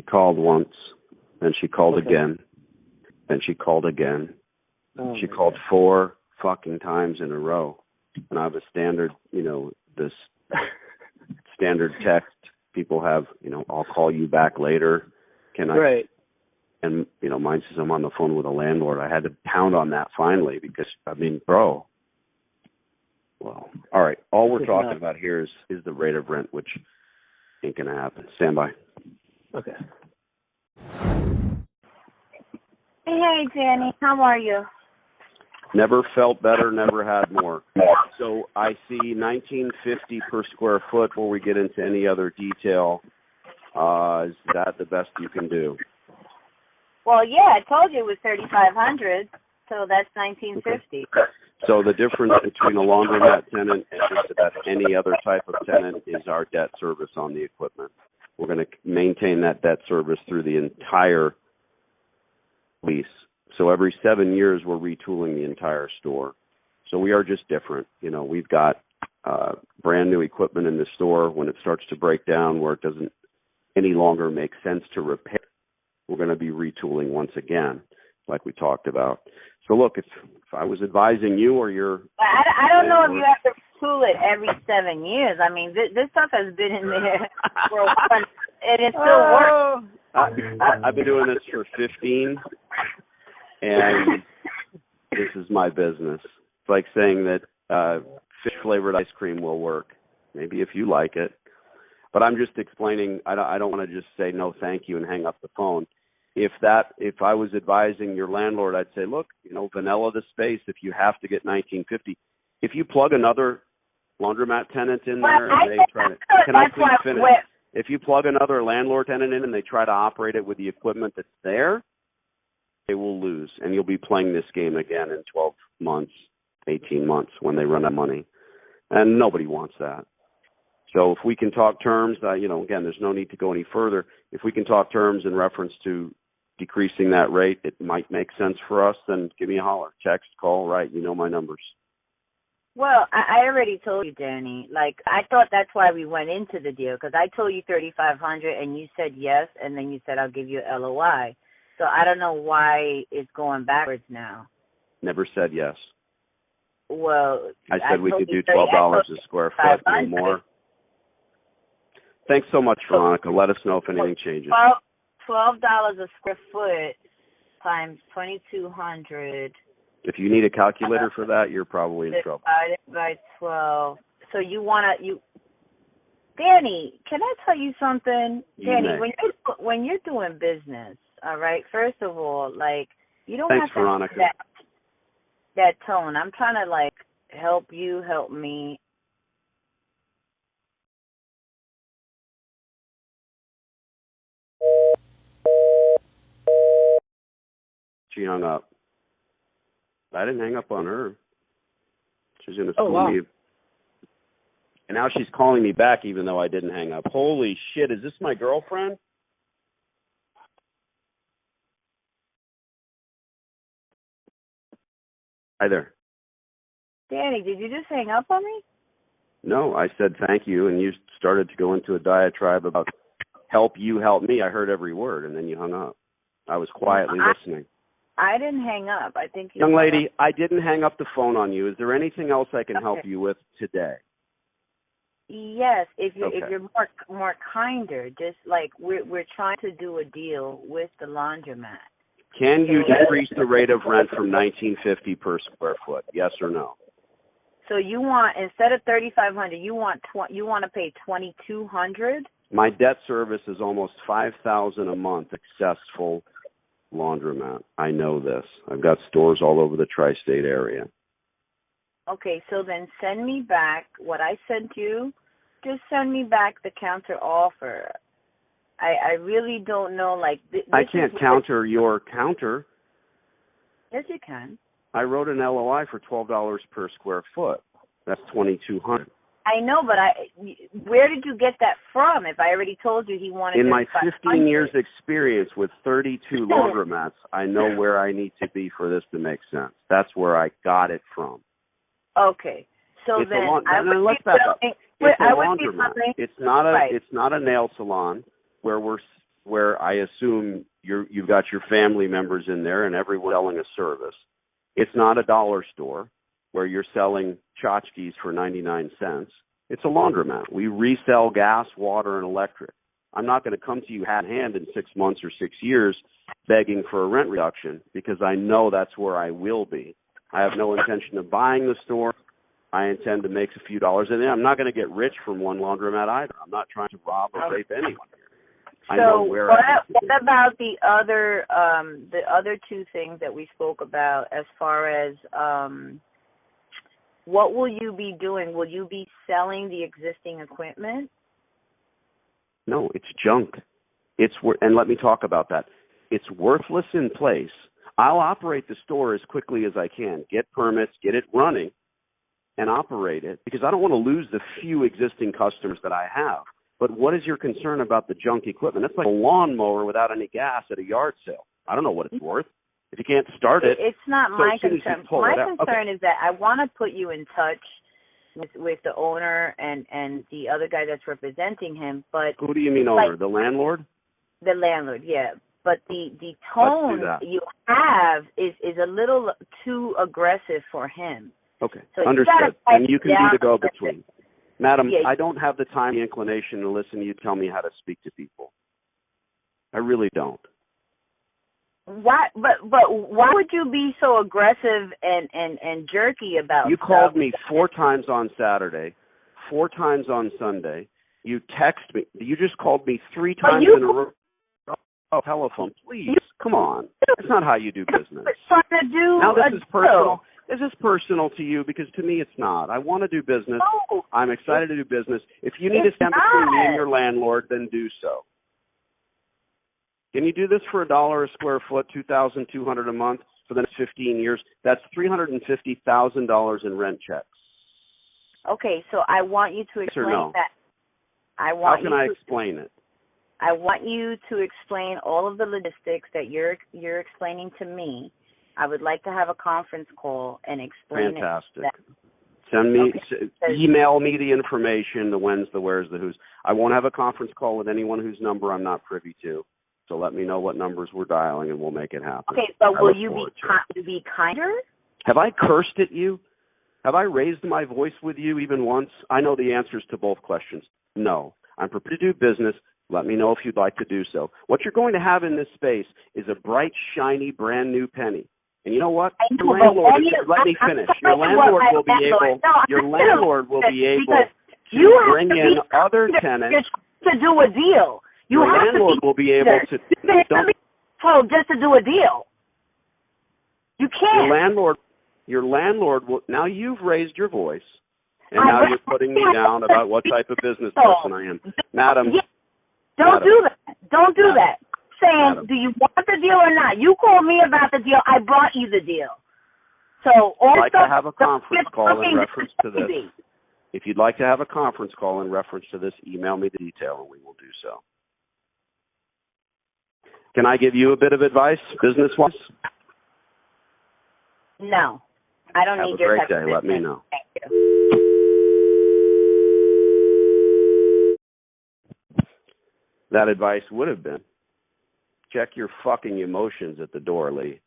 She called once, then she called Okay. again, then she called again. Oh, She my called God. 4 fucking times in a row. And I have a standard, this standard text people have, I'll call you back later. Can I? Right. And, mine says I'm on the phone with a landlord. I had to pound on that finally because, bro. Well, all right. All we're talking about here is the rate of rent, which ain't going to happen. Stand by. Okay. Hey, Danny. How are you? Never felt better, never had more. So I see $19.50 per square foot before we get into any other detail. Is that the best you can do? Well, yeah, I told you it was $3,500, so that's $19.50. So the difference between a laundromat tenant and just about any other type of tenant is our debt service on the equipment. We're going to maintain that debt service through the entire lease. So every 7 years, we're retooling the entire store. So we are just different. We've got brand new equipment in the store. When it starts to break down where it doesn't any longer make sense to repair, we're going to be retooling once again, like we talked about. So look, if I was advising you or your... I don't know if you have to retool it every 7 years. I mean, this stuff has been in there for a while, and it still works. I've been doing this for 15, and this is my business. It's like saying that fish-flavored ice cream will work. Maybe if you like it. But I'm just explaining, I don't want to just say no thank you and hang up the phone. If I was advising your landlord, I'd say, look, vanilla the space if you have to get $19.50. If you plug another laundromat tenant in there and they try to, can I please finish? If you plug another landlord tenant in and they try to operate it with the equipment that's there, they will lose, and you'll be playing this game again in 12 months, 18 months when they run out of money, and nobody wants that. So if we can talk terms, again, there's no need to go any further. If we can talk terms in reference to decreasing that rate, it might make sense for us, then give me a holler. Text, call, write. You know my numbers. Well, I already told you, Danny. I thought that's why we went into the deal, because I told you $3,500, and you said yes, and then you said I'll give you a LOI. So I don't know why it's going backwards now. Never said yes. Well, I said we could do $12 a square foot, no more. Thanks so much, Veronica. Let us know if anything changes. $12 a square foot times 2,200. If you need a calculator for that, you're probably in trouble. Divided by 12. So Danny, can I tell you something? Danny, when you're doing business, all right, first of all, you don't have to Veronica. have that tone. I'm trying to, help you, help me. She hung up. I didn't hang up on her. She's going to Oh, wow. me. And now she's calling me back even though I didn't hang up. Holy shit, is this my girlfriend? Hi there. Danny, did you just hang up on me? No, I said thank you, and you started to go into a diatribe about help you, help me. I heard every word, and then you hung up. I was quietly listening. I didn't hang up. I think you... Young lady, I didn't hang up the phone on you. Is there anything else I can help you with today? Yes, if you're more kinder, just we're trying to do a deal with the laundromat. Can you decrease the rate of rent from $19.50 per square foot? Yes or no? So you want, instead of $3,500, you want to pay $2,200? My debt service is almost $5,000 a month. Successful laundromat. I know this. I've got stores all over the tri-state area. Okay, so then send me back what I sent you. Just send me back the counter offer. I really don't know, I can't counter your counter. Yes, you can. I wrote an LOI for $12 per square foot. That's $2,200. I know, but where did you get that from? If I already told you he wanted... In my 15 years experience with 32 laundromats, I know where I need to be for this to make sense. That's where I got it from. Okay, so let's back up. It's a laundromat. It's not a nail salon where we're where I assume you've got your family members in there and everyone's selling a service. It's not a dollar store where you're selling tchotchkes for 99 cents. It's a laundromat. We resell gas, water, and electric. I'm not going to come to you hat in hand in 6 months or 6 years begging for a rent reduction because I know that's where I will be. I have no intention of buying the store. I intend to make a few dollars, and I'm not going to get rich from one laundromat either. I'm not trying to rob or rape anyone. So what about the other two things that we spoke about as far as what will you be doing? Will you be selling the existing equipment? No, it's junk. And let me talk about that. It's worthless in place. I'll operate the store as quickly as I can, get permits, get it running, and operate it because I don't want to lose the few existing customers that I have. But what is your concern about the junk equipment? That's like a lawnmower without any gas at a yard sale. I don't know what it's worth. If you can't start it. It's not my concern. My concern is that I want to put you in touch with the owner and the other guy that's representing him. But who do you mean owner? The landlord? The landlord, yeah. But the tone you have is a little too aggressive for him. Okay, so understood. And you can be the go-between. Madam, I don't have the time, the inclination to listen to you tell me how to speak to people. I really don't. Why? But why would you be so aggressive and jerky about? You called me 4 times on Saturday, 4 times on Sunday. You text me. You just called me 3 times in a row. Oh, telephone, please. Come on. That's not how you do business. Now this is personal. This is personal to you because to me it's not. I want to do business. No, I'm excited to do business. If you need to stand between me and your landlord, then do so. Can you do this for $1 a square foot, $2,200 a month for the next 15 years? That's $350,000 in rent checks. Okay, so I want you to explain that. How can I explain it? I want you to explain all of the logistics that you're explaining to me. I would like to have a conference call and explain Fantastic. it. Send me, email me the information, the whens, the wheres, the who's. I won't have a conference call with anyone whose number I'm not privy to. So let me know what numbers we're dialing, and we'll make it happen. Okay, but will you be kinder? Have I cursed at you? Have I raised my voice with you even once? I know the answers to both questions. No. I'm prepared to do business. Let me know if you'd like to do so. What you're going to have in this space is a bright, shiny, brand new penny. And you know what? Your landlord, let me finish. Your landlord will be able to bring in other tenants. To do a deal. Your landlord will be able to. Just to do a deal. You can't. Your landlord will. Now you've raised your voice, and now you're putting me down about what type of business person I am, Madam. Don't do that. Don't do that. Saying, do you want the deal or not? You called me about the deal. I brought you the deal. So all I'd like to have a conference call in reference to this. If you'd like to have a conference call in reference to this, email me the detail and we will do so. Can I give you a bit of advice, business-wise? No. I don't need your type of business. Have a great day. Let me know. Thank you. That advice would have been, check your fucking emotions at the door, Lee.